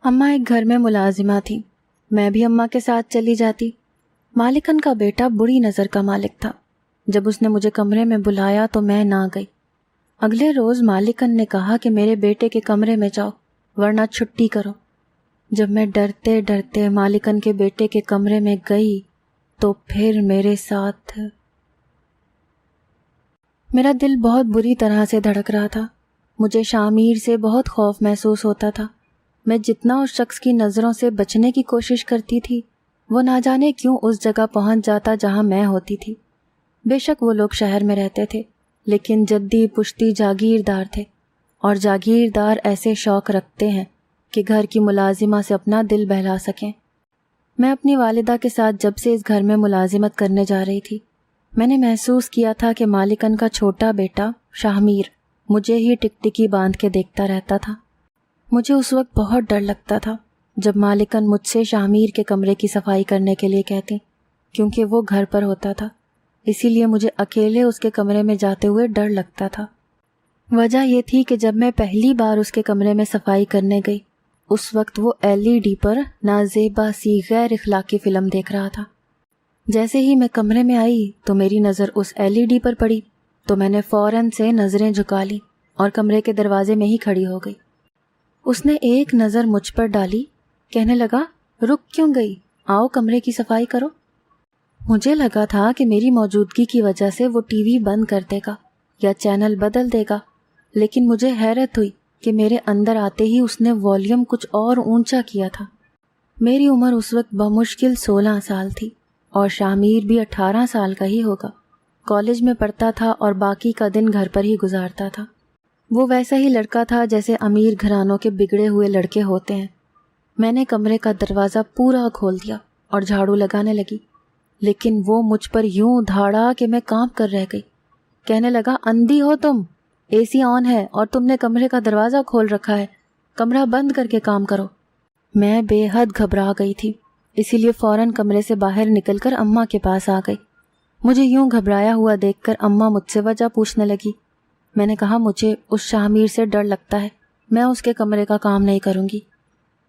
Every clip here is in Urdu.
اماں ایک گھر میں ملازمہ تھی، میں بھی اماں کے ساتھ چلی جاتی۔ مالکن کا بیٹا بری نظر کا مالک تھا۔ جب اس نے مجھے کمرے میں بلایا تو میں نہ گئی۔ اگلے روز مالکن نے کہا کہ میرے بیٹے کے کمرے میں جاؤ ورنہ چھٹی کرو۔ جب میں ڈرتے ڈرتے مالکن کے بیٹے کے کمرے میں گئی تو پھر میرے ساتھ میرا دل بہت بری طرح سے دھڑک رہا تھا۔ مجھے شامیر سے بہت خوف محسوس ہوتا تھا۔ میں جتنا اس شخص کی نظروں سے بچنے کی کوشش کرتی تھی، وہ نہ جانے کیوں اس جگہ پہنچ جاتا جہاں میں ہوتی تھی۔ بے شک وہ لوگ شہر میں رہتے تھے، لیکن جدی پشتی جاگیردار تھے، اور جاگیردار ایسے شوق رکھتے ہیں کہ گھر کی ملازمہ سے اپنا دل بہلا سکیں۔ میں اپنی والدہ کے ساتھ جب سے اس گھر میں ملازمت کرنے جا رہی تھی، میں نے محسوس کیا تھا کہ مالکن کا چھوٹا بیٹا شاہمیر مجھے ہی ٹکٹکی باندھ کے دیکھتا رہتا تھا۔ مجھے اس وقت بہت ڈر لگتا تھا جب مالکن مجھ سے شاہمیر کے کمرے کی صفائی کرنے کے لیے کہتی، کیونکہ وہ گھر پر ہوتا تھا، اسی لیے مجھے اکیلے اس کے کمرے میں جاتے ہوئے ڈر لگتا تھا۔ وجہ یہ تھی کہ جب میں پہلی بار اس کے کمرے میں صفائی کرنے گئی، اس وقت وہ LED پر نازیبا سی غیر اخلاقی فلم دیکھ رہا تھا۔ جیسے ہی میں کمرے میں آئی تو میری نظر اس LED پر پڑی تو میں نے فوراً سے نظریں جھکا لی اور کمرے کے دروازے میں ہی کھڑی ہو گئی۔ اس نے ایک نظر مجھ پر ڈالی، کہنے لگا، رک کیوں گئی؟ آؤ کمرے کی صفائی کرو۔ مجھے لگا تھا کہ میری موجودگی کی وجہ سے وہ TV بند کر دے گا یا چینل بدل دے گا، لیکن مجھے حیرت ہوئی کہ میرے اندر آتے ہی اس نے والیوم کچھ اور اونچا کیا تھا۔ میری عمر اس وقت بمشکل 16 سال تھی اور شامیر بھی 18 سال کا ہی ہوگا۔ کالج میں پڑھتا تھا اور باقی کا دن گھر پر ہی گزارتا تھا۔ وہ ویسا ہی لڑکا تھا جیسے امیر گھرانوں کے بگڑے ہوئے لڑکے ہوتے ہیں۔ میں نے کمرے کا دروازہ پورا کھول دیا اور جھاڑو لگانے لگی، لیکن وہ مجھ پر یوں دھاڑا کہ میں کانپ کر رہ گئی۔ کہنے لگا، اندھی ہو تم؟ AC آن ہے اور تم نے کمرے کا دروازہ کھول رکھا ہے، کمرہ بند کر کے کام کرو۔ میں بے حد گھبرا گئی تھی، اسی لیے فوراً کمرے سے باہر نکل کر اماں کے پاس آ گئی۔ مجھے یوں گھبرایا ہوا دیکھ کر اماں مجھ سے وجہ پوچھنے لگی۔ میں نے کہا، مجھے اس شاہمیر سے ڈر لگتا ہے، میں اس کے کمرے کا کام نہیں کروں گی۔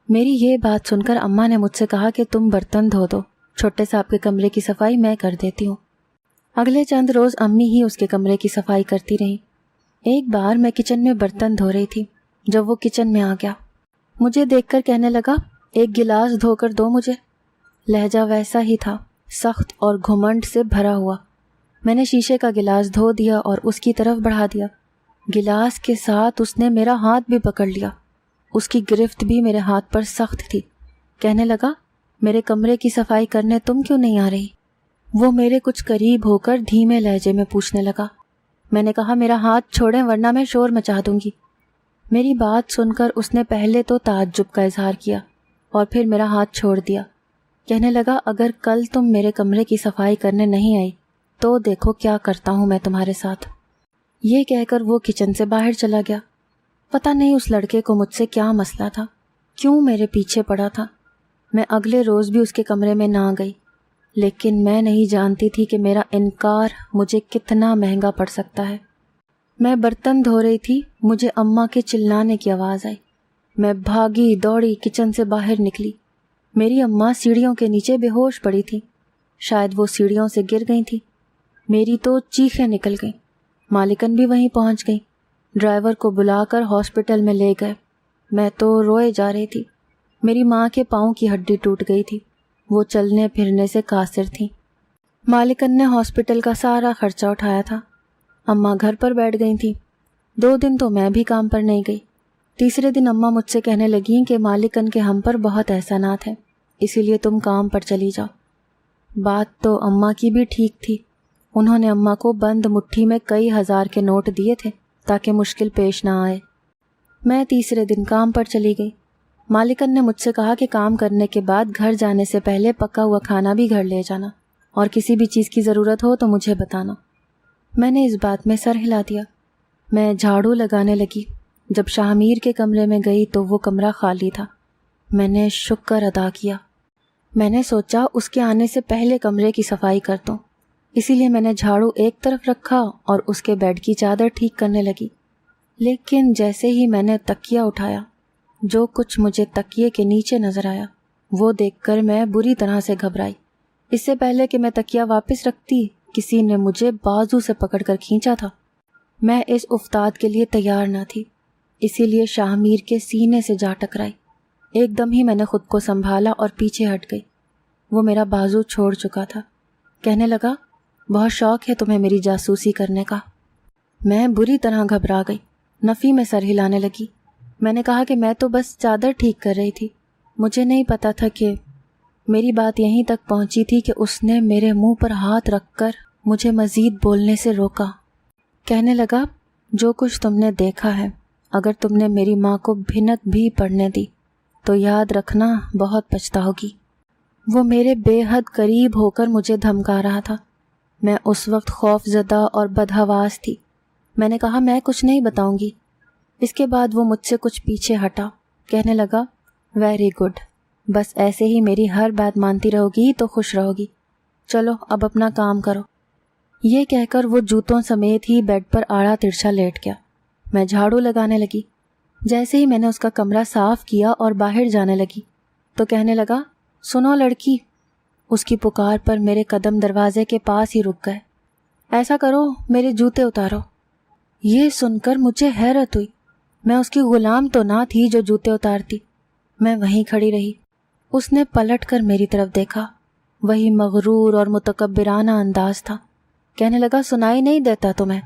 میری یہ بات سن کر اماں نے مجھ سے کہا کہ تم برتن دھو دو، چھوٹے صاحب کے کمرے کی صفائی میں کر دیتی ہوں۔ اگلے چند روز امی ہی اس کے کمرے کی صفائی کرتی رہیں۔ ایک بار میں کچن میں برتن دھو رہی تھی جب وہ کچن میں آ گیا۔ مجھے دیکھ کر کہنے لگا، ایک گلاس دھو کر دو مجھے۔ لہجہ ویسا ہی تھا، سخت اور گھمنڈ سے بھرا ہوا۔ میں نے شیشے کا گلاس دھو دیا اور اس کی طرف بڑھا دیا۔ گلاس کے ساتھ اس نے میرا ہاتھ بھی پکڑ لیا۔ اس کی گرفت بھی میرے ہاتھ پر سخت تھی۔ کہنے لگا، میرے کمرے کی صفائی کرنے تم کیوں نہیں آ رہی؟ وہ میرے کچھ قریب ہو کر دھیمے لہجے میں پوچھنے لگا۔ میں نے کہا، میرا ہاتھ چھوڑیں ورنہ میں شور مچا دوں گی۔ میری بات سن کر اس نے پہلے تو تعجب کا اظہار کیا اور پھر میرا ہاتھ چھوڑ دیا۔ کہنے لگا، اگر کل تم میرے کمرے کی صفائی کرنے نہیں آئی تو دیکھو کیا کرتا ہوں میں تمہارے ساتھ۔ یہ کہہ کر وہ کچن سے باہر چلا گیا۔ پتہ نہیں اس لڑکے کو مجھ سے کیا مسئلہ تھا، کیوں میرے پیچھے پڑا تھا۔ میں اگلے روز بھی اس کے کمرے میں نہ گئی، لیکن میں نہیں جانتی تھی کہ میرا انکار مجھے کتنا مہنگا پڑ سکتا ہے۔ میں برتن دھو رہی تھی، مجھے اماں کے چلانے کی آواز آئی۔ میں بھاگی دوڑی کچن سے باہر نکلی۔ میری اماں سیڑھیوں کے نیچے بے ہوش پڑی تھی، شاید وہ سیڑھیوں سے گر گئی تھی۔ میری تو چیخیں نکل گئیں۔ مالکن بھی وہیں پہنچ گئی، ڈرائیور کو بلا کر ہاسپٹل میں لے گئے۔ میں تو روئے جا رہی تھی۔ میری ماں کے پاؤں کی ہڈی ٹوٹ گئی تھی، وہ چلنے پھرنے سے قاصر تھیں۔ مالکن نے ہاسپٹل کا سارا خرچہ اٹھایا تھا۔ اماں گھر پر بیٹھ گئی تھیں۔ 2 دن تو میں بھی کام پر نہیں گئی۔ تیسرے دن اماں مجھ سے کہنے لگیں کہ مالکن کے ہم پر بہت احسانات ہیں، اسی لیے تم کام پر چلی جاؤ۔ بات تو اماں کی بھی ٹھیک تھی۔ انہوں نے اماں کو بند مٹھی میں کئی ہزار کے نوٹ دیے تھے تاکہ مشکل پیش نہ آئے۔ میں تیسرے دن کام پر چلی گئی۔ مالکن نے مجھ سے کہا کہ کام کرنے کے بعد گھر جانے سے پہلے پکا ہوا کھانا بھی گھر لے جانا، اور کسی بھی چیز کی ضرورت ہو تو مجھے بتانا۔ میں نے اس بات میں سر ہلا دیا۔ میں جھاڑو لگانے لگی۔ جب شاہمیر کے کمرے میں گئی تو وہ کمرہ خالی تھا۔ میں نے شکر ادا کیا۔ میں نے سوچا اس کے آنے سے پہلے کمرے کی صفائی کر دوں، اسی لیے میں نے جھاڑو ایک طرف رکھا اور اس کے بیڈ کی چادر ٹھیک کرنے لگی۔ لیکن جیسے ہی میں نے تکیہ اٹھایا جو کچھ مجھے تکیے کے نیچے نظر آیا وہ دیکھ کر میں بری طرح سے گھبرائی۔ اس سے پہلے کہ میں تکیہ واپس رکھتی کسی نے مجھے بازو سے پکڑ کر کھینچا تھا۔ میں اس افتاد کے لیے تیار نہ تھی، اسی لیے شاہ میر کے سینے سے جا ٹکرائی۔ ایک دم ہی میں نے خود کو سنبھالا اور پیچھے ہٹ گئی۔ وہ میرا بازو چھوڑ چکا تھا۔ کہنے لگا، بہت شوق ہے تمہیں میری جاسوسی کرنے کا۔ میں بری طرح گھبرا گئی، نفی میں سر ہلانے لگی۔ میں نے کہا کہ میں تو بس چادر ٹھیک کر رہی تھی، مجھے نہیں پتا تھا کہ… میری بات یہیں تک پہنچی تھی کہ اس نے میرے منہ پر ہاتھ رکھ کر مجھے مزید بولنے سے روکا۔ کہنے لگا، جو کچھ تم نے دیکھا ہے، اگر تم نے میری ماں کو بھنک بھی پڑنے دی تو یاد رکھنا بہت پچھتاؤ گی۔ وہ میرے بے حد قریب ہو کر مجھے دھمکا رہا تھا۔ میں اس وقت خوف زدہ اور بدحواس تھی۔ میں نے کہا، میں کچھ نہیں بتاؤں گی۔ اس کے بعد وہ مجھ سے کچھ پیچھے ہٹا۔ کہنے لگا، ویری گڈ، بس ایسے ہی میری ہر بات مانتی رہو گی تو خوش رہو گی۔ چلو اب اپنا کام کرو۔ یہ کہہ کر وہ جوتوں سمیت ہی بیڈ پر آڑا ترچھا لیٹ گیا۔ میں جھاڑو لگانے لگی۔ جیسے ہی میں نے اس کا کمرہ صاف کیا اور باہر جانے لگی تو کہنے لگا، سنو لڑکی۔ اس کی پکار پر میرے قدم دروازے کے پاس ہی رک گئے۔ ایسا کرو، میرے جوتے اتارو۔ یہ سن کر مجھے حیرت ہوئی۔ میں اس کی غلام تو نہ تھی جو جوتے اتارتی۔ میں وہیں کھڑی رہی۔ اس نے پلٹ کر میری طرف دیکھا۔ وہی مغرور اور متکبرانہ انداز تھا۔ کہنے لگا، سنائی نہیں دیتا تمہیں؟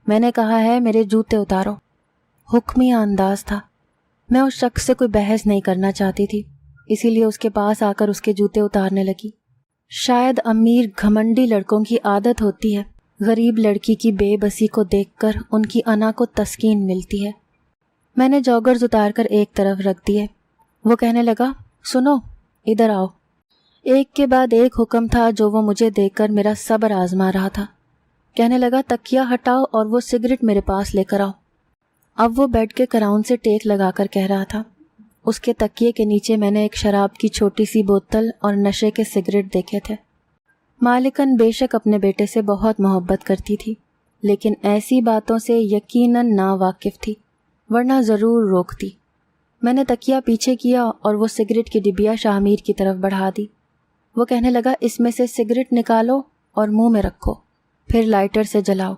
میں نے کہا ہے میرے جوتے اتارو۔ حکمیہ انداز تھا۔ میں اس شخص سے کوئی بحث نہیں کرنا چاہتی تھی، اسی لیے اس کے پاس آ کر اس کے جوتے اتارنے لگی۔ شاید امیر گھمنڈی لڑکوں کی عادت ہوتی ہے، غریب لڑکی کی بے بسی کو دیکھ کر ان کی انا کو تسکین ملتی ہے۔ میں نے جوگرز اتار کر ایک طرف رکھ دیے۔ وہ کہنے لگا، سنو، ادھر آؤ۔ ایک کے بعد ایک حکم تھا جو وہ مجھے دیکھ کر میرا صبر آزما رہا تھا۔ کہنے لگا، تکیہ ہٹاؤ اور وہ سگریٹ میرے پاس لے کر آؤ۔ اب وہ بیڈ کے کراؤن سے ٹیک لگا کر کہہ رہا تھا۔ اس کے تکیے کے نیچے میں نے ایک شراب کی چھوٹی سی بوتل اور نشے کے سگریٹ دیکھے تھے۔ مالکن بے شک اپنے بیٹے سے بہت محبت کرتی تھی، لیکن ایسی باتوں سے یقیناً نا واقف تھی، ورنہ ضرور روکتی۔ میں نے تکیہ پیچھے کیا اور وہ سگریٹ کی ڈبیا شاہ میر کی طرف بڑھا دی۔ وہ کہنے لگا، اس میں سے سگریٹ نکالو اور منہ میں رکھو، پھر لائٹر سے جلاؤ۔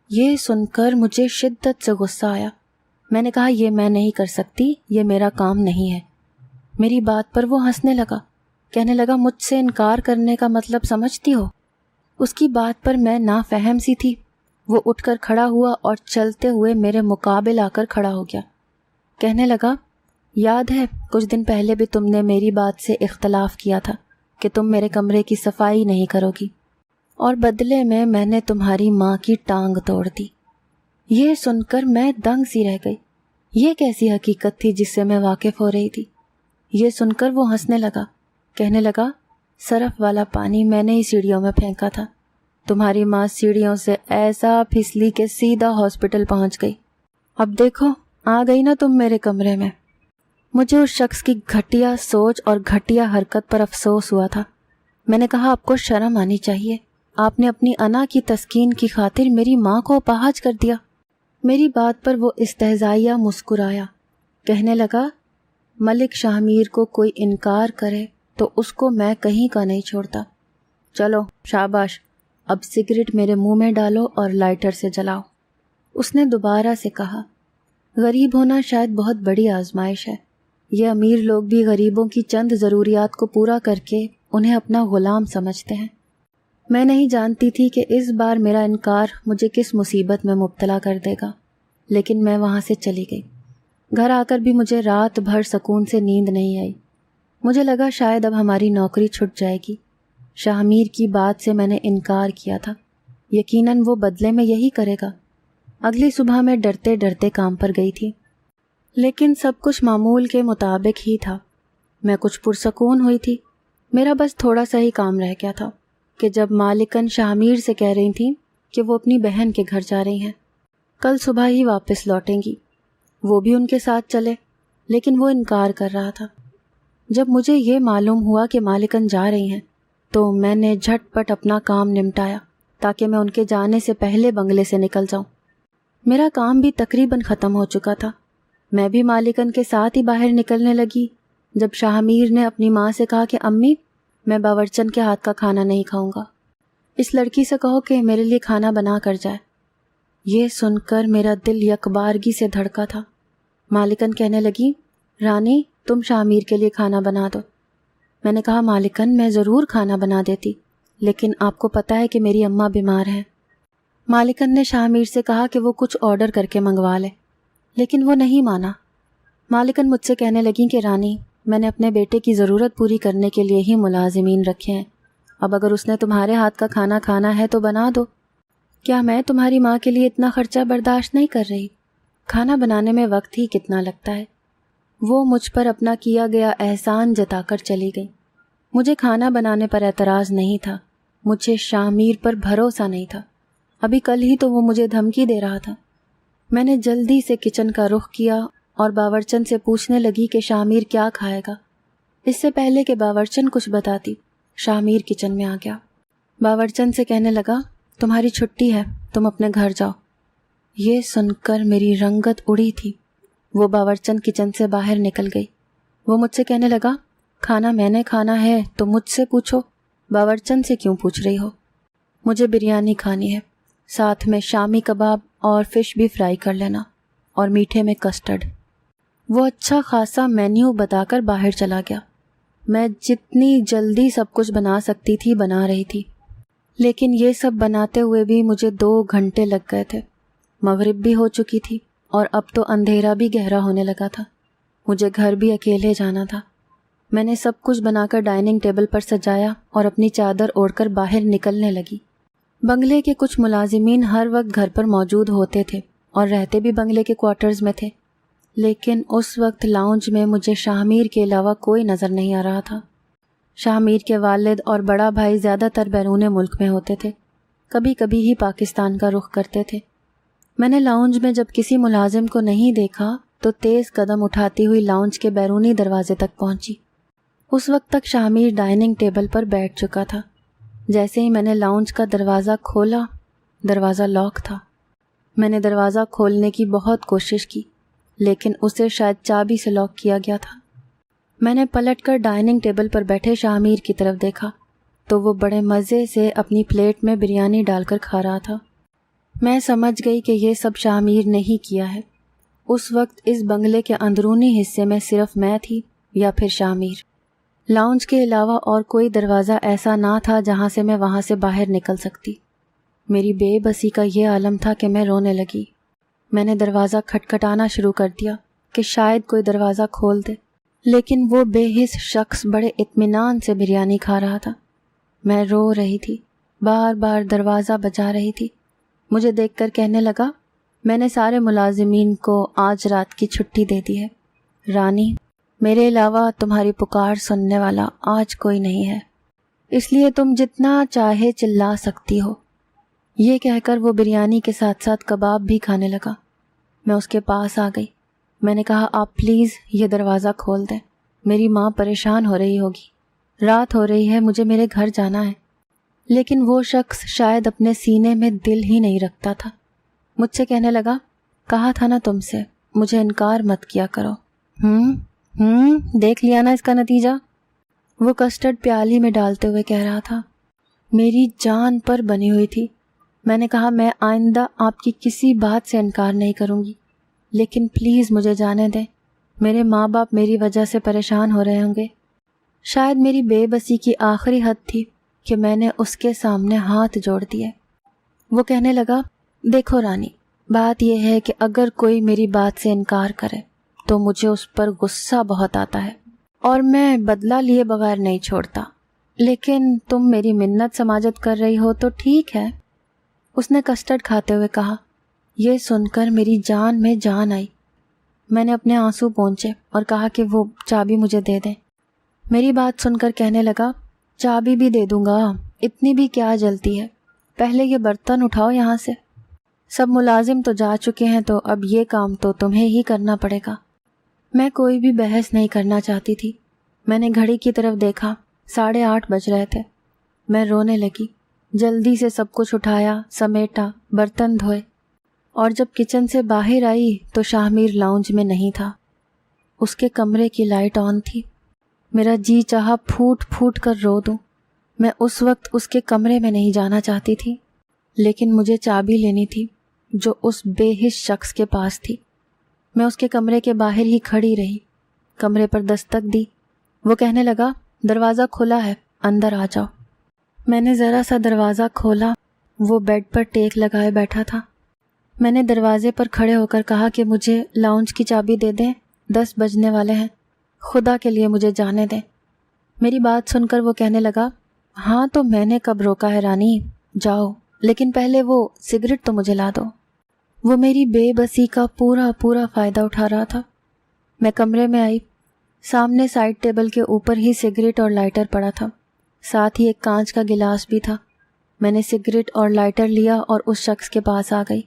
یہ سن کر مجھے شدت سے غصہ آیا۔ میں نے کہا، یہ میں نہیں کر سکتی، یہ میرا کام نہیں ہے۔ میری بات پر وہ ہنسنے لگا۔ کہنے لگا، مجھ سے انکار کرنے کا مطلب سمجھتی ہو؟ اس کی بات پر میں نافہم سی تھی۔ وہ اٹھ کر کھڑا ہوا اور چلتے ہوئے میرے مقابل آ کر کھڑا ہو گیا۔ کہنے لگا، یاد ہے کچھ دن پہلے بھی تم نے میری بات سے اختلاف کیا تھا کہ تم میرے کمرے کی صفائی نہیں کرو گی، اور بدلے میں نے تمہاری ماں کی ٹانگ توڑ دی۔ یہ سن کر میں دنگ سی رہ گئی۔ یہ کیسی حقیقت تھی جس سے میں واقف ہو رہی تھی؟ یہ سن کر وہ ہنسنے لگا۔ کہنے لگا، سرف والا پانی میں نے ہی سیڑھیوں میں پھینکا تھا۔ تمہاری ماں سیڑھیوں سے ایسا پھسلی کہ سیدھا ہاسپٹل پہنچ گئی۔ اب دیکھو، آ گئی نا تم میرے کمرے میں۔ مجھے اس شخص کی گھٹیا سوچ اور گھٹیا حرکت پر افسوس ہوا تھا۔ میں نے کہا، آپ کو شرم آنی چاہیے، آپ نے اپنی انا کی تسکین کی خاطر میری ماں کو اپاہج کر دیا۔ میری بات پر وہ استہزائیہ مسکرایا۔ کہنے لگا، ملک شاہ میر کو کوئی انکار کرے تو اس کو میں کہیں کا نہیں چھوڑتا۔ چلو شاباش، اب سگریٹ میرے منہ میں ڈالو اور لائٹر سے جلاؤ۔ اس نے دوبارہ سے کہا، غریب ہونا شاید بہت بڑی آزمائش ہے۔ یہ امیر لوگ بھی غریبوں کی چند ضروریات کو پورا کر کے انہیں اپنا غلام سمجھتے ہیں۔ میں نہیں جانتی تھی کہ اس بار میرا انکار مجھے کس مصیبت میں مبتلا کر دے گا، لیکن میں وہاں سے چلی گئی۔ گھر آ کر بھی مجھے رات بھر سکون سے نیند نہیں آئی۔ مجھے لگا شاید اب ہماری نوکری چھٹ جائے گی۔ شاہ میر کی بات سے میں نے انکار کیا تھا، یقیناً وہ بدلے میں یہی کرے گا۔ اگلی صبح میں ڈرتے ڈرتے کام پر گئی تھی، لیکن سب کچھ معمول کے مطابق ہی تھا۔ میں کچھ پرسکون ہوئی تھی۔ میرا بس تھوڑا سا ہی کام رہ گیا تھا کہ جب مالکن شاہ میر سے کہہ رہی تھیں کہ وہ اپنی بہن کے گھر جا رہی ہیں، کل صبح ہی واپس لوٹیں گی۔ وہ بھی ان کے ساتھ چلے، لیکن وہ انکار کر رہا تھا۔ جب مجھے یہ معلوم ہوا کہ مالکن جا رہی ہیں تو میں نے جھٹ پٹ اپنا کام نمٹایا تاکہ میں ان کے جانے سے پہلے بنگلے سے نکل جاؤں۔ میرا کام بھی تقریباً ختم ہو چکا تھا۔ میں بھی مالکن کے ساتھ ہی باہر نکلنے لگی جب شاہ میر نے اپنی ماں سے کہا کہ امی میں باورچن کے ہاتھ کا کھانا نہیں کھاؤں گا، اس لڑکی سے کہو کہ میرے لیے کھانا بنا کر جائے۔ یہ سن کر میرا دل یکبارگی سے دھڑکا تھا۔ مالکن کہنے لگی، رانی تم شاہ میر کے لیے کھانا بنا دو۔ میں نے کہا مالکن میں ضرور کھانا بنا دیتی، لیکن آپ کو پتہ ہے کہ میری اماں بیمار ہیں۔ مالکن نے شاہ میر سے کہا کہ وہ کچھ آرڈر کر کے منگوا لے، لیکن وہ نہیں مانا۔ مالکن مجھ سے کہنے لگیں کہ رانی میں نے اپنے بیٹے کی ضرورت پوری کرنے کے لیے ہی ملازمین رکھے ہیں، اب اگر اس نے تمہارے ہاتھ کا کھانا کھانا ہے تو بنا دو۔ کیا میں تمہاری ماں کے لیے اتنا خرچہ برداشت نہیں کر رہی؟ کھانا بنانے میں وقت ہی کتنا لگتا ہے۔ وہ مجھ پر اپنا کیا گیا احسان جتا کر چلی گئی۔ مجھے کھانا بنانے پر اعتراض نہیں تھا، مجھے شاہ میر پر بھروسہ نہیں تھا۔ ابھی کل ہی تو وہ مجھے دھمکی دے رہا تھا۔ میں نے جلدی سے کچن کا رخ کیا اور باورچن سے پوچھنے لگی کہ شاہ میر کیا کھائے گا۔ اس سے پہلے کہ باورچن کچھ بتاتی، شاہ میر کچن میں آ گیا۔ باورچن سے کہنے لگا، تمہاری چھٹی ہے، تم اپنے گھر جاؤ۔ یہ سن کر میری رنگت اڑی تھی۔ وہ باورچن کچن سے باہر نکل گئی۔ وہ مجھ سے کہنے لگا، کھانا میں نے کھانا ہے تو مجھ سے پوچھو، باورچن سے کیوں پوچھ رہی ہو؟ مجھے بریانی کھانی ہے، ساتھ میں شامی کباب اور فش بھی فرائی کر لینا، اور میٹھے میں کسٹرڈ۔ وہ اچھا خاصا مینیو بتا کر باہر چلا گیا۔ میں جتنی جلدی سب کچھ بنا سکتی تھی بنا رہی تھی، لیکن یہ سب بناتے ہوئے بھی مجھے 2 گھنٹے لگ گئے تھے۔ مغرب بھی ہو چکی تھی اور اب تو اندھیرا بھی گہرا ہونے لگا تھا۔ مجھے گھر بھی اکیلے جانا تھا۔ میں نے سب کچھ بنا کر ڈائننگ ٹیبل پر سجایا اور اپنی چادر اوڑھ کر باہر نکلنے لگی۔ بنگلے کے کچھ ملازمین ہر وقت گھر پر موجود ہوتے تھے اور رہتے بھی بنگلے کے کوارٹرز میں تھے، لیکن اس وقت لاؤنج میں مجھے شاہ میر کے علاوہ کوئی نظر نہیں آ رہا تھا۔ شاہ میر کے والد اور بڑا بھائی زیادہ تر بیرون ملک میں ہوتے تھے، کبھی کبھی ہی پاکستان کا رخ کرتے تھے۔ میں نے لاؤنج میں جب کسی ملازم کو نہیں دیکھا تو تیز قدم اٹھاتی ہوئی لاؤنج کے بیرونی دروازے تک پہنچی۔ اس وقت تک شاہ میر ڈائننگ ٹیبل پر بیٹھ چکا تھا۔ جیسے ہی میں نے لاؤنج کا دروازہ کھولا، دروازہ لاک تھا۔ میں نے دروازہ کھولنے کی بہت کوشش کی، لیکن اسے شاید چابی سے لاک کیا گیا تھا۔ میں نے پلٹ کر ڈائننگ ٹیبل پر بیٹھے شاہ میر کی طرف دیکھا تو وہ بڑے مزے سے اپنی پلیٹ میں بریانی ڈال کر کھا رہا تھا۔ میں سمجھ گئی کہ یہ سب شاہ میر نے ہی کیا ہے۔ اس وقت اس بنگلے کے اندرونی حصے میں صرف میں تھی یا پھر شاہ میر۔ لاؤنج کے علاوہ اور کوئی دروازہ ایسا نہ تھا جہاں سے میں وہاں سے باہر نکل سکتی۔ میری بے بسی کا یہ عالم تھا کہ میں رونے لگی۔ میں نے دروازہ کھٹکھٹانا شروع کر دیا کہ شاید کوئی دروازہ کھول دے، لیکن وہ بے حس شخص بڑے اطمینان سے بریانی کھا رہا تھا۔ میں رو رہی تھی، بار بار دروازہ بجا رہی تھی۔ مجھے دیکھ کر کہنے لگا، میں نے سارے ملازمین کو آج رات کی چھٹی دے دی ہے۔ رانی، میرے علاوہ تمہاری پکار سننے والا آج کوئی نہیں ہے، اس لیے تم جتنا چاہے چلا سکتی ہو۔ یہ کہہ کر وہ بریانی کے ساتھ ساتھ کباب بھی کھانے لگا۔ میں اس کے پاس آ گئی۔ میں نے کہا، آپ پلیز یہ دروازہ کھول دیں، میری ماں پریشان ہو رہی ہوگی، رات ہو رہی ہے، مجھے میرے گھر جانا ہے۔ لیکن وہ شخص شاید اپنے سینے میں دل ہی نہیں رکھتا تھا۔ مجھ سے کہنے لگا، کہا تھا نا تم سے مجھے انکار مت کیا کرو۔ دیکھ لیا نا اس کا نتیجہ؟ وہ کسٹرڈ پیالی میں ڈالتے ہوئے کہہ رہا تھا۔ میری جان پر بنی ہوئی تھی۔ میں نے کہا، میں آئندہ آپ کی کسی بات سے انکار نہیں کروں گی، لیکن پلیز مجھے جانے دیں، میرے ماں باپ میری وجہ سے پریشان ہو رہے ہوں گے۔ شاید میری بے بسی کی آخری حد تھی کہ میں نے اس کے سامنے ہاتھ جوڑ دیے۔ وہ کہنے لگا، دیکھو رانی، بات یہ ہے کہ اگر کوئی میری بات سے انکار کرے تو مجھے اس پر غصہ بہت آتا ہے اور میں بدلہ لیے بغیر نہیں چھوڑتا، لیکن تم میری منت سماجت کر رہی ہو تو ٹھیک ہے۔ اس نے کسٹرڈ کھاتے ہوئے کہا۔ یہ سن کر میری جان میں جان آئی۔ میں نے اپنے آنسو پونچھے اور کہا کہ وہ چابی مجھے دے دیں۔ میری بات سن کر کہنے لگا، چابی بھی دے دوں گا، اتنی بھی کیا جلتی ہے، پہلے یہ برتن اٹھاؤ یہاں سے۔ سب ملازم تو جا چکے ہیں تو اب یہ کام تو تمہیں ہی کرنا پڑے گا۔ میں کوئی بھی بحث نہیں کرنا چاہتی تھی۔ میں نے گھڑی کی طرف دیکھا، 8:30 بج رہے تھے۔ میں رونے لگی، جلدی سے سب کچھ اٹھایا، سمیٹا، برتن دھوئے۔ اور جب کچن سے باہر آئی تو شاہمیر لاؤنج میں نہیں تھا۔ اس کے کمرے کی لائٹ آن تھی۔ میرا جی چاہا پھوٹ پھوٹ کر رو دوں۔ میں اس وقت اس کے کمرے میں نہیں جانا چاہتی تھی، لیکن مجھے چابی لینی تھی جو اس بے حس شخص کے پاس تھی۔ میں اس کے کمرے کے باہر ہی کھڑی رہی، کمرے پر دستک دی۔ وہ کہنے لگا، دروازہ کھلا ہے، اندر آ جاؤ۔ میں نے ذرا سا دروازہ کھولا، وہ بیڈ پر ٹیک لگائے بیٹھا تھا۔ میں نے دروازے پر کھڑے ہو کر کہا کہ مجھے لاؤنج کی چابی دے دیں، 10 بجنے والے ہیں، خدا کے لیے مجھے جانے دیں۔ میری بات سن کر وہ کہنے لگا، ہاں تو میں نے کب روکا ہے رانی، جاؤ، لیکن پہلے وہ سگریٹ تو مجھے لا دو۔ وہ میری بے بسی کا پورا فائدہ اٹھا رہا تھا۔ میں کمرے میں آئی، سامنے سائڈ ٹیبل کے اوپر ہی سگریٹ اور لائٹر پڑا تھا، ساتھ ہی ایک کانچ کا گلاس بھی تھا۔ میں نے سگریٹ اور لائٹر لیا اور اس شخص کے پاس آ گئی۔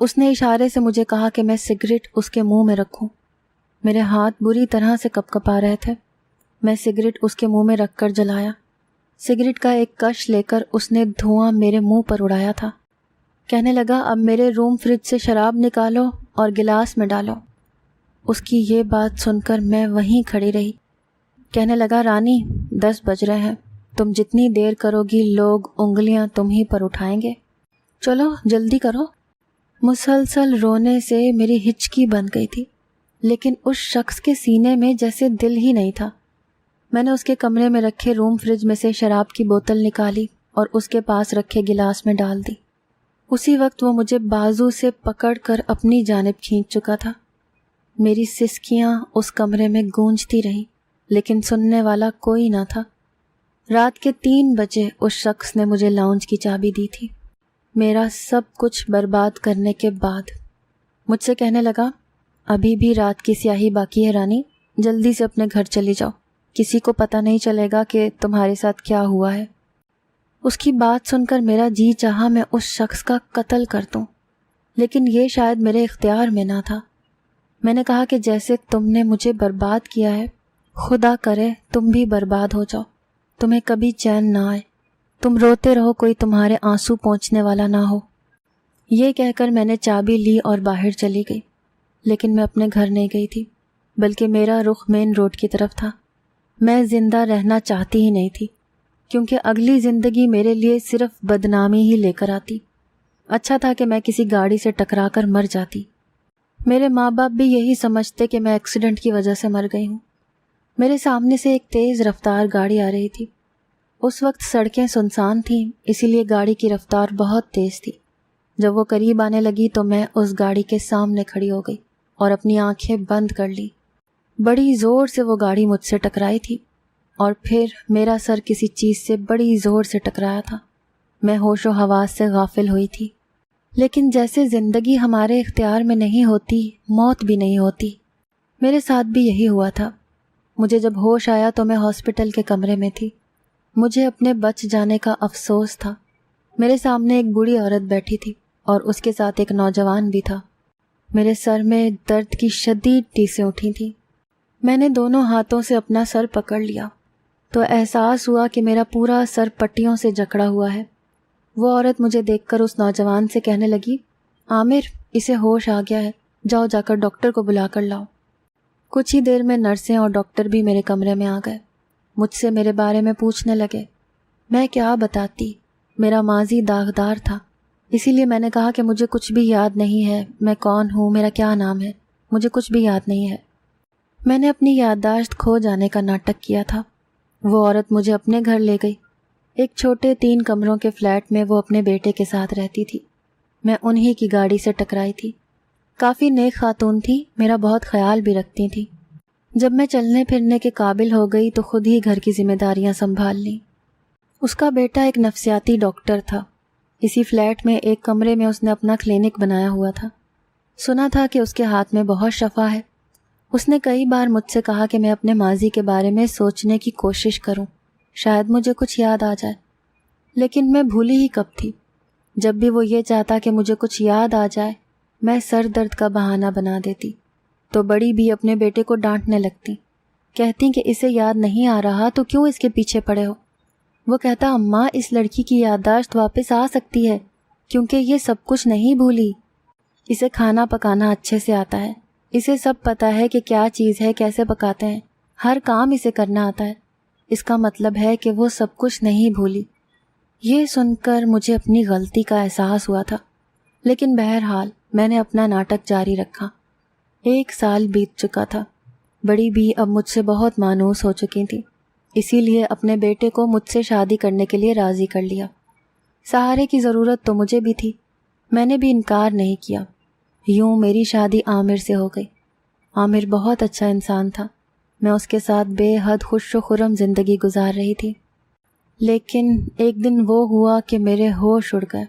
اس نے اشارے سے مجھے کہا کہ میں سگریٹ اس کے منہ میں رکھوں۔ میرے ہاتھ بری طرح سے کپکپا رہے تھے۔ میں سگریٹ اس کے منہ میں رکھ کر جلایا۔ سگریٹ کا ایک کش لے کر اس نے دھواں میرے منہ پر اڑایا تھا۔ کہنے لگا، اب میرے روم فریج سے شراب نکالو اور گلاس میں ڈالو۔ اس کی یہ بات سن کر میں وہیں کھڑی رہی۔ کہنے لگا، رانی 10 بج رہے ہیں، تم جتنی دیر کرو گی لوگ انگلیاں تم ہی پر اٹھائیں گے، چلو جلدی کرو۔ مسلسل رونے سے میری ہچکی بند گئی تھی، لیکن اس شخص کے سینے میں جیسے دل ہی نہیں تھا۔ میں نے اس کے کمرے میں رکھے روم فریج میں سے شراب کی بوتل نکالی اور اس کے پاس رکھے گلاس میں ڈال دی۔ اسی وقت وہ مجھے بازو سے پکڑ کر اپنی جانب کھینچ چکا تھا۔ میری سسکیاں اس کمرے میں گونجتی رہیں، لیکن سننے والا کوئی نہ تھا۔ رات کے 3 بجے اس شخص نے مجھے لاؤنج کی چابی دی تھی، میرا سب کچھ برباد کرنے کے بعد۔ مجھ سے کہنے لگا، ابھی بھی رات کی سیاہی باقی ہے رانی، جلدی سے اپنے گھر چلی جاؤ، کسی کو پتہ نہیں چلے گا کہ تمہارے ساتھ کیا ہوا ہے۔ اس کی بات سن کر میرا جی چاہا میں اس شخص کا قتل کر دوں، لیکن یہ شاید میرے اختیار میں نہ تھا۔ میں نے کہا کہ جیسے تم نے مجھے برباد کیا ہے، خدا کرے تم بھی برباد ہو جاؤ، تمہیں کبھی چین نہ آئے، تم روتے رہو، کوئی تمہارے آنسو پہنچنے والا نہ ہو۔ یہ کہہ کر میں نے چابی لی اور باہر چلی گئی، لیکن میں اپنے گھر نہیں گئی تھی، بلکہ میرا رخ مین روڈ کی طرف تھا۔ میں زندہ رہنا چاہتی ہی نہیں تھی، کیونکہ اگلی زندگی میرے لیے صرف بدنامی ہی لے کر آتی۔ اچھا تھا کہ میں کسی گاڑی سے ٹکرا کر مر جاتی۔ میرے ماں باپ بھی یہی سمجھتے کہ میں ایکسیڈنٹ کی وجہ سے مر گئی ہوں۔ میرے سامنے سے ایک تیز رفتار گاڑی آ رہی تھی۔ اس وقت سڑکیں سنسان تھیں، اسی لیے گاڑی کی رفتار بہت تیز تھی۔ جب وہ قریب آنے لگی تو میں اس گاڑی کے سامنے کھڑی ہو گئی اور اپنی آنکھیں بند کر لی۔ بڑی زور سے وہ گاڑی مجھ سے ٹکرائی تھی، اور پھر میرا سر کسی چیز سے بڑی زور سے ٹکرایا تھا۔ میں ہوش و حواس سے غافل ہوئی تھی، لیکن جیسے زندگی ہمارے اختیار میں نہیں ہوتی، موت بھی نہیں ہوتی، میرے ساتھ بھی یہی ہوا تھا۔ مجھے جب ہوش آیا تو میں ہاسپٹل کے کمرے میں تھی۔ مجھے اپنے بچ جانے کا افسوس تھا۔ میرے سامنے ایک بوڑھی عورت بیٹھی تھی اور اس کے ساتھ ایک نوجوان بھی تھا۔ میرے سر میں درد کی شدید ٹیسیں اٹھی تھیں۔ میں نے دونوں ہاتھوں سے اپنا سر پکڑ لیا تو احساس ہوا کہ میرا پورا سر پٹیوں سے جکڑا ہوا ہے۔ وہ عورت مجھے دیکھ کر اس نوجوان سے کہنے لگی، عامر، اسے ہوش آ گیا ہے، جاؤ جا کر ڈاکٹر کو بلا کر لاؤ۔ کچھ ہی دیر میں نرسیں اور ڈاکٹر بھی میرے کمرے میں آ گئے۔ مجھ سے میرے بارے میں پوچھنے لگے۔ میں کیا بتاتی، میرا ماضی داغدار تھا، اسی لیے میں نے کہا کہ مجھے کچھ بھی یاد نہیں ہے، میں کون ہوں، میرا کیا نام ہے، مجھے کچھ بھی یاد نہیں ہے۔ میں نے اپنی یادداشت کھو جانے کا ناٹک کیا تھا۔ وہ عورت مجھے اپنے گھر لے گئی۔ ایک چھوٹے 3 کمروں کے فلیٹ میں وہ اپنے بیٹے کے ساتھ رہتی تھی۔ میں انہی کی گاڑی سے ٹکرائی تھی۔ کافی نیک خاتون تھی، میرا بہت خیال بھی رکھتی تھی۔ جب میں چلنے پھرنے کے قابل ہو گئی تو خود ہی گھر کی ذمہ داریاں سنبھال لیں۔ اس کا بیٹا ایک نفسیاتی ڈاکٹر تھا۔ اسی فلیٹ میں ایک کمرے میں اس نے اپنا کلینک بنایا ہوا تھا۔ سنا تھا کہ اس کے ہاتھ میں بہت شفا ہے۔ اس نے کئی بار مجھ سے کہا کہ میں اپنے ماضی کے بارے میں سوچنے کی کوشش کروں، شاید مجھے کچھ یاد آ جائے، لیکن میں بھولی ہی کب تھی۔ جب بھی وہ یہ چاہتا کہ مجھے کچھ یاد آ جائے، میں سر درد کا بہانہ بنا دیتی، تو بڑی بھی اپنے بیٹے کو ڈانٹنے لگتی، کہتی کہ اسے یاد نہیں آ رہا تو کیوں اس کے پیچھے پڑے ہو۔ وہ کہتا، اماں، اس لڑکی کی یادداشت واپس آ سکتی ہے کیونکہ یہ سب کچھ نہیں بھولی۔ اسے کھانا پکانا اچھے سے آتا ہے، اسے سب پتہ ہے کہ کیا چیز ہے، کیسے پکاتے ہیں، ہر کام اسے کرنا آتا ہے۔ اس کا مطلب ہے کہ وہ سب کچھ نہیں بھولی۔ یہ سن کر مجھے اپنی غلطی کا احساس ہوا تھا، لیکن بہرحال میں نے اپنا ناٹک جاری رکھا۔ 1 سال بیت چکا تھا۔ بڑی بھی اب مجھ سے بہت مانوس ہو چکی تھی، اسی لیے اپنے بیٹے کو مجھ سے شادی کرنے کے لیے راضی کر لیا۔ سہارے کی ضرورت تو مجھے بھی تھی، میں نے بھی انکار نہیں کیا۔ یوں میری شادی عامر سے ہو گئی۔ عامر بہت اچھا انسان تھا، میں اس کے ساتھ بے حد خوش و خرم زندگی گزار رہی تھی۔ لیکن ایک دن وہ ہوا کہ میرے ہوش اڑ گئے۔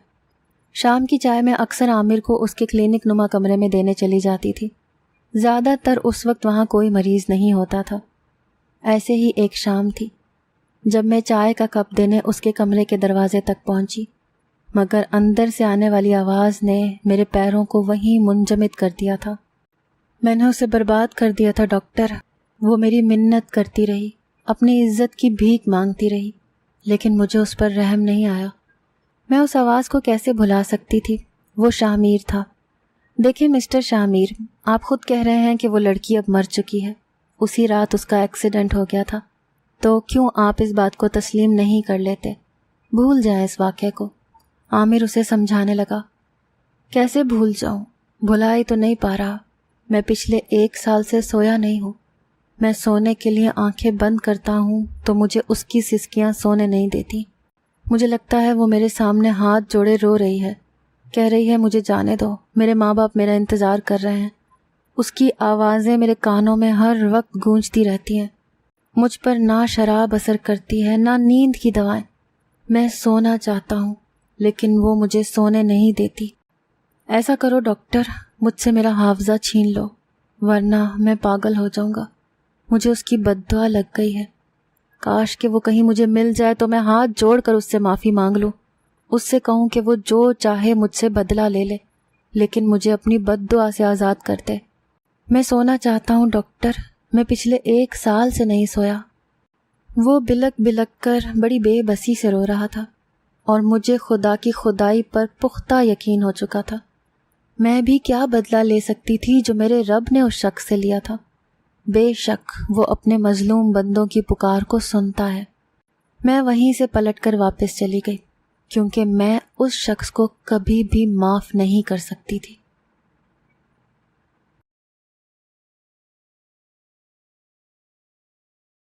شام کی چائے میں اکثر عامر کو اس کے کلینک نما کمرے میں دینے چلی جاتی تھی۔ زیادہ تر اس وقت وہاں کوئی مریض نہیں ہوتا تھا۔ ایسے ہی ایک شام تھی جب میں چائے کا کپ دینے اس کے کمرے کے دروازے تک پہنچی، مگر اندر سے آنے والی آواز نے میرے پیروں کو وہیں منجمد کر دیا تھا۔ میں نے اسے برباد کر دیا تھا ڈاکٹر۔ وہ میری منت کرتی رہی، اپنی عزت کی بھیک مانگتی رہی، لیکن مجھے اس پر رحم نہیں آیا۔ میں اس آواز کو کیسے بھلا سکتی تھی؟ وہ شامیر تھا۔ دیکھیں مسٹر شامیر، آپ خود کہہ رہے ہیں کہ وہ لڑکی اب مر چکی ہے، اسی رات اس کا ایکسیڈنٹ ہو گیا تھا، تو کیوں آپ اس بات کو تسلیم نہیں کر لیتے؟ بھول جائیں اس واقعے کو۔ عامر اسے سمجھانے لگا۔ کیسے بھول جاؤں؟ بھلا ہی تو نہیں پا رہا۔ میں پچھلے 1 سال سے سویا نہیں ہوں۔ میں سونے کے لیے آنکھیں بند کرتا ہوں تو مجھے اس کی سسکیاں سونے نہیں دیتی۔ مجھے لگتا ہے وہ میرے سامنے ہاتھ جوڑے رو رہی ہے، کہہ رہی ہے مجھے جانے دو، میرے ماں باپ میرا انتظار کر رہے ہیں۔ اس کی آوازیں میرے کانوں میں ہر وقت گونجتی رہتی ہیں۔ مجھ پر نہ شراب اثر کرتی ہے نہ نیند کی دوائیں۔ میں سونا چاہتا ہوں لیکن وہ مجھے سونے نہیں دیتی۔ ایسا کرو ڈاکٹر، مجھ سے میرا حافظہ چھین لو، ورنہ میں پاگل ہو جاؤں گا۔ مجھے اس کی بد دعا لگ گئی ہے۔ کاش کہ وہ کہیں مجھے مل جائے تو میں ہاتھ جوڑ کر اس سے معافی مانگ لوں، اس سے کہوں کہ وہ جو چاہے مجھ سے بدلہ لے لے، لیکن مجھے اپنی بد دعا سے آزاد کر دے۔ میں سونا چاہتا ہوں ڈاکٹر، میں پچھلے 1 سال سے نہیں سویا۔ وہ بلک بلک کر بڑی بے بسی سے رو رہا تھا، اور مجھے خدا کی خدائی پر پختہ یقین ہو چکا تھا۔ میں بھی کیا بدلہ لے سکتی تھی جو میرے رب نے اس شخص سے لیا تھا؟ بے شک وہ اپنے مظلوم بندوں کی پکار کو سنتا ہے۔ میں وہیں سے پلٹ کر واپس چلی گئی، کیونکہ میں اس شخص کو کبھی بھی معاف نہیں کر سکتی تھی۔